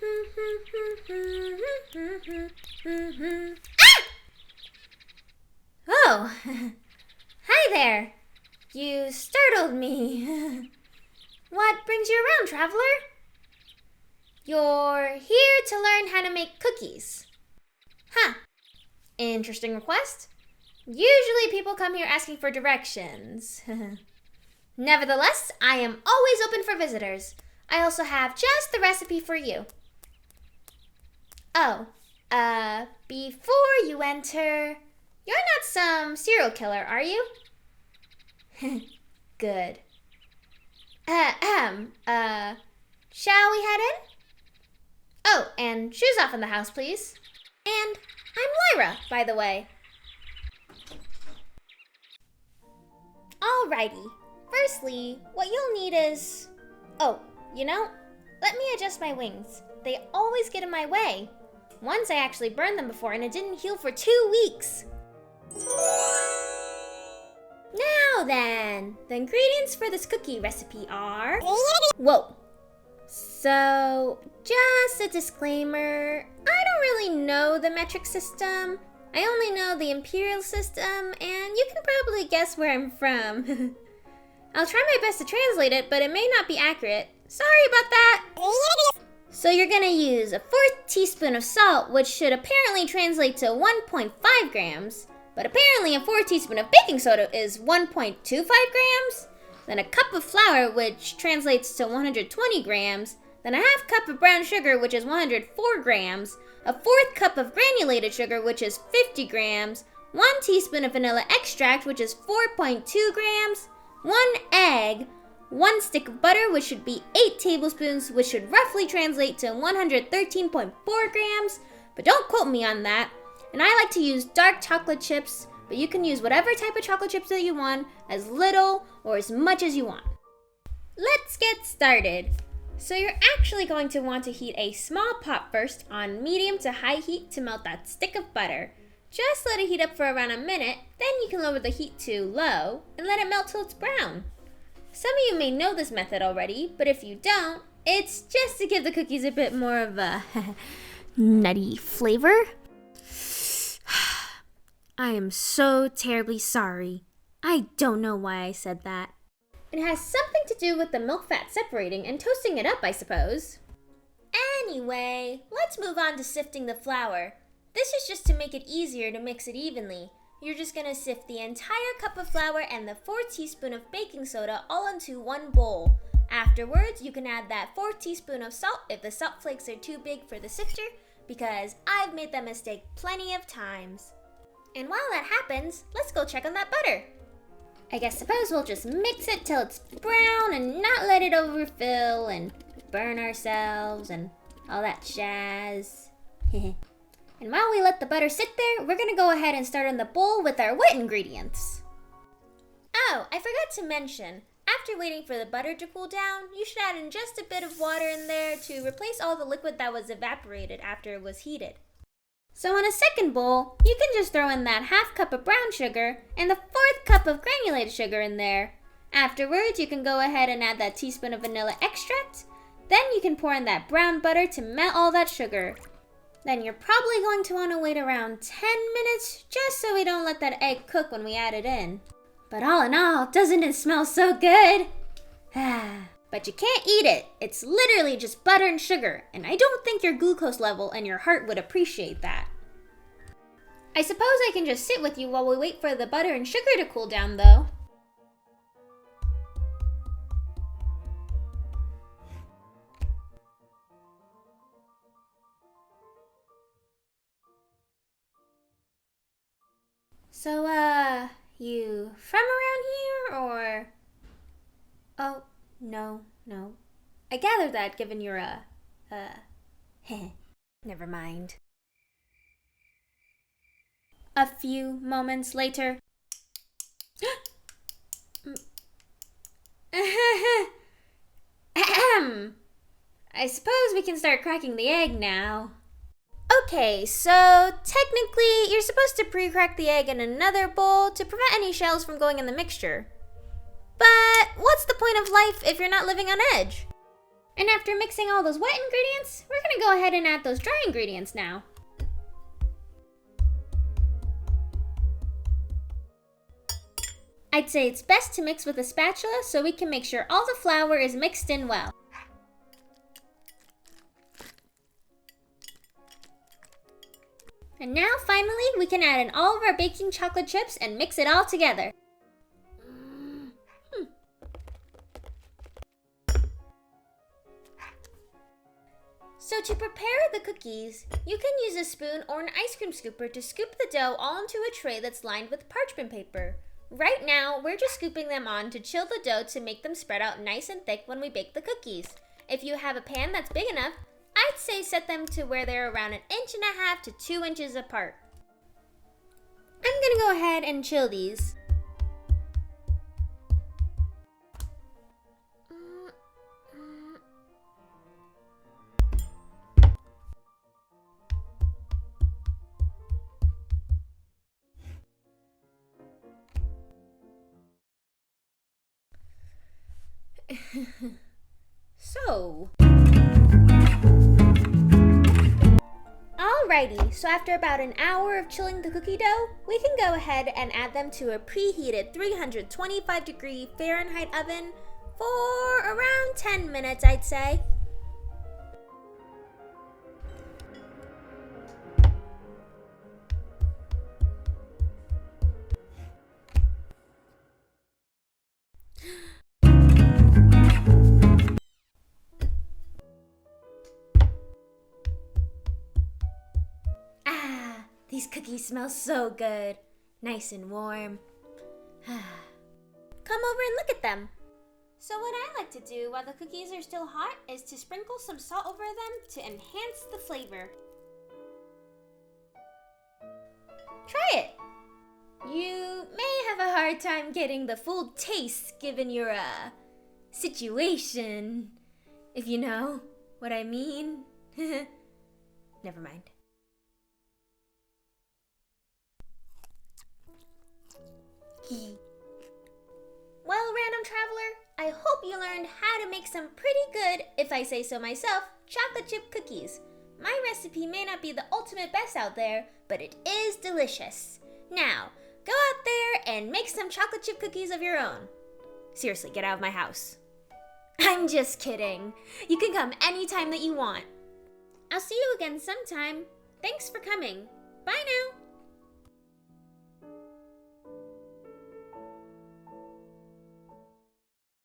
Ah! Oh, hi there. You startled me. What brings you around, traveler? You're here to learn how to make cookies. Huh. Interesting request. Usually people come here asking for directions. Nevertheless, I am always open for visitors. I also have just the recipe for you. Oh, before you enter, you're not some serial killer, are you? Good. Shall we head in? Oh, and shoes off in the house, please. And I'm Lyra, by the way. Alrighty. Firstly, what you'll need is... Oh, let me adjust my wings. They always get in my way. Once I actually burned them before and it didn't heal for 2 weeks. Now then, the ingredients for this cookie recipe are... Whoa. So, just a disclaimer, I don't really know the metric system. I only know the imperial system, and you can probably guess where I'm from. I'll try my best to translate it, but it may not be accurate. Sorry about that. So you're gonna use a 4th teaspoon of salt, which should apparently translate to 1.5 grams. But apparently a 4 teaspoon of baking soda is 1.25 grams. Then a cup of flour, which translates to 120 grams. Then a half cup of brown sugar, which is 104 grams. A 4th cup of granulated sugar, which is 50 grams. 1 teaspoon of vanilla extract, which is 4.2 grams. 1 egg. 1 stick of butter, which should be 8 tablespoons, which should roughly translate to 113.4 grams. But don't quote me on that. And I like to use dark chocolate chips, but you can use whatever type of chocolate chips that you want, as little or as much as you want. Let's get started. So you're actually going to want to heat a small pot first on medium to high heat to melt that stick of butter. Just let it heat up for around a minute, then you can lower the heat to low and let it melt till it's brown. Some of you may know this method already, but if you don't, it's just to give the cookies a bit more of a nutty flavor. I am so terribly sorry. I don't know why I said that. It has something to do with the milk fat separating and toasting it up, I suppose. Anyway, let's move on to sifting the flour. This is just to make it easier to mix it evenly. You're just gonna sift the entire cup of flour and the 4 teaspoon of baking soda all into one bowl. Afterwards, you can add that 4 teaspoon of salt if the salt flakes are too big for the sifter, because I've made that mistake plenty of times. And while that happens, let's go check on that butter. I suppose we'll just mix it till it's brown and not let it overfill and burn ourselves and all that jazz. And while we let the butter sit there, we're gonna go ahead and start in the bowl with our wet ingredients. Oh, I forgot to mention, after waiting for the butter to cool down, you should add in just a bit of water in there to replace all the liquid that was evaporated after it was heated. So in a second bowl, you can just throw in that half cup of brown sugar and the 4th cup of granulated sugar in there. Afterwards, you can go ahead and add that teaspoon of vanilla extract. Then you can pour in that brown butter to melt all that sugar. Then you're probably going to want to wait around 10 minutes just so we don't let that egg cook when we add it in. But all in all, doesn't it smell so good? But you can't eat it. It's literally just butter and sugar, and I don't think your glucose level and your heart would appreciate that. I suppose I can just sit with you while we wait for the butter and sugar to cool down, though. So, you from around here, or? Oh, no. I gathered that given your, never mind. A few moments later. I suppose we can start cracking the egg now. Okay, so technically you're supposed to pre-crack the egg in another bowl to prevent any shells from going in the mixture. But what's the point of life if you're not living on edge? And after mixing all those wet ingredients, we're gonna go ahead and add those dry ingredients now. I'd say it's best to mix with a spatula so we can make sure all the flour is mixed in well. And now finally, we can add in all of our baking chocolate chips and mix it all together. So to prepare the cookies, you can use a spoon or an ice cream scooper to scoop the dough all into a tray that's lined with parchment paper. Right now, we're just scooping them on to chill the dough to make them spread out nice and thick when we bake the cookies. If you have a pan that's big enough, I'd say set them to where they're around 1.5 to 2 inches apart. I'm gonna go ahead and chill these. Alrighty, so after about an hour of chilling the cookie dough, we can go ahead and add them to a preheated 325-degree Fahrenheit oven for around 10 minutes, I'd say. These cookies smell so good. Nice and warm. Come over and look at them. So what I like to do while the cookies are still hot is to sprinkle some salt over them to enhance the flavor. Try it. You may have a hard time getting the full taste given your situation, if you know what I mean. Never mind. Well, random traveler, I hope you learned how to make some pretty good, if I say so myself, chocolate chip cookies. My recipe may not be the ultimate best out there, but it is delicious. Now, go out there and make some chocolate chip cookies of your own. Seriously, get out of my house. I'm just kidding. You can come anytime that you want. I'll see you again sometime. Thanks for coming. Bye now.